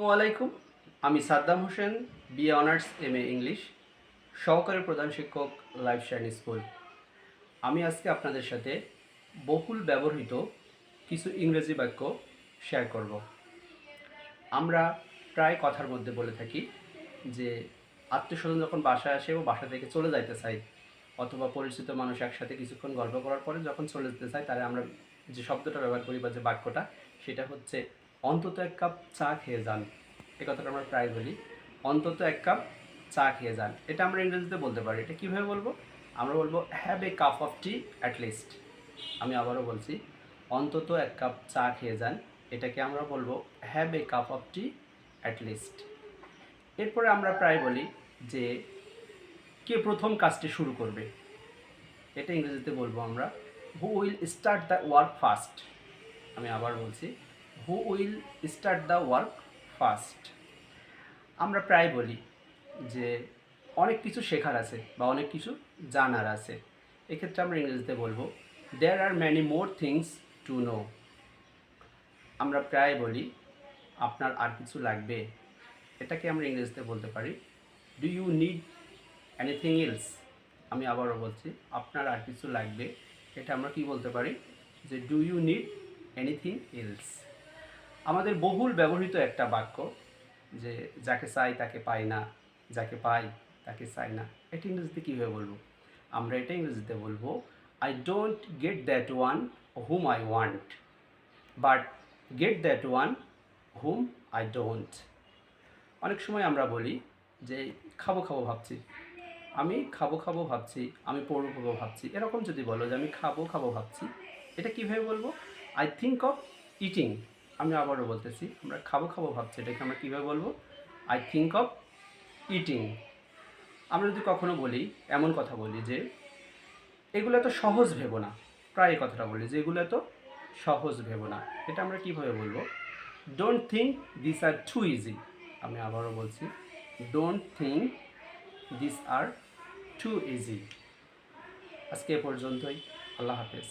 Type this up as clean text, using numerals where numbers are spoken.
আসসালামু আলাইকুম। আমি Saddam Hossain, BA honours MA English, সহকারী প্রধান শিক্ষক, লাইফ শাইন স্কুল। আমি আজকে আপনাদের সাথে বহুল ব্যবহৃত কিছু ইংরেজি বাক্য শেয়ার করব। আমরা প্রায় কথার মধ্যে বলে থাকি যে আত্মীয়স্বজন যখন বাসায় আসে ও বাসা থেকে চলে যাইতে চাই, অথবা পরিচিত মানুষ একসাথে কিছুক্ষণ গল্প করার পরে যখন চলে যেতে চাই, তাহলে আমরা যে শব্দটা ব্যবহার করি বা যে বাক্যটা, সেটা হচ্ছে অন্তত এক কাপ চা খেয়ে যান। এই কথাটা আমরা প্রায় বলি, অন্তত এক কাপ চা খেয়ে যান। এটা আমরা ইংরেজিতে বলতে পারি। এটা কীভাবে বলবো? আমরা বলবো have a cup of T at least. আমি আবারও বলছি, অন্তত এক কাপ চা খেয়ে যান। এটাকে আমরা বলবো have a cup of T at least. এরপরে আমরা প্রায় বলি যে কে প্রথম কাজটি শুরু করবে, এটা ইংরেজিতে বলবো আমরা who will start the work first. আমি আবার বলছি, who will start the work first. আমরা প্রায় বলি যে অনেক কিছু শেখার আছে বা অনেক কিছু জানার আছে। এক্ষেত্রে আমরা ইংরেজিতে বলবো there are many more things to know. আমরা প্রায় বলি আপনার আর কিছু লাগবে, এটাকে আমরা ইংরেজিতে বলতে পারি do you need anything else. আমি আবারও বলছি, আপনার আর কিছু লাগবে, এটা আমরা কি বলতে পারি যে do you need anything else. আমাদের বহুল ব্যবহৃত একটা বাক্য যে যাকে চাই তাকে পাই না, যাকে পাই তাকে চাই না। এটা ইংরেজিতে কীভাবে বলবো? আমরা এটা ইংরেজিতে বলবো I don't get that one hmm I want, but get that one hmm I don't. অনেক সময় আমরা বলি যে খাবো খাবো ভাবছি, আমি খাবো খাবো ভাবছি, আমি পড়বো পড়বো ভাবছি। এরকম যদি বলো যে আমি খাবো খাবো ভাবছি, এটা কীভাবে বলবো? I think of eating. আমি আবারও বলতেছি, আমরা খাবো খাবো ভাবছি, এটাকে আমরা কীভাবে বলবো? I think of eating. আমরা যদি কখনো বলি, এমন কথা বলি যে এগুলো এত সহজ ভেবো না, প্রায় এই কথাটা বলি যে এগুলো এত সহজ ভেবো না। এটা আমরা কীভাবে বলবো? Don't think this are too easy. আমি আবারও বলছি, don't think this are too easy. আজকে এ পর্যন্তই। আল্লাহ হাফেজ।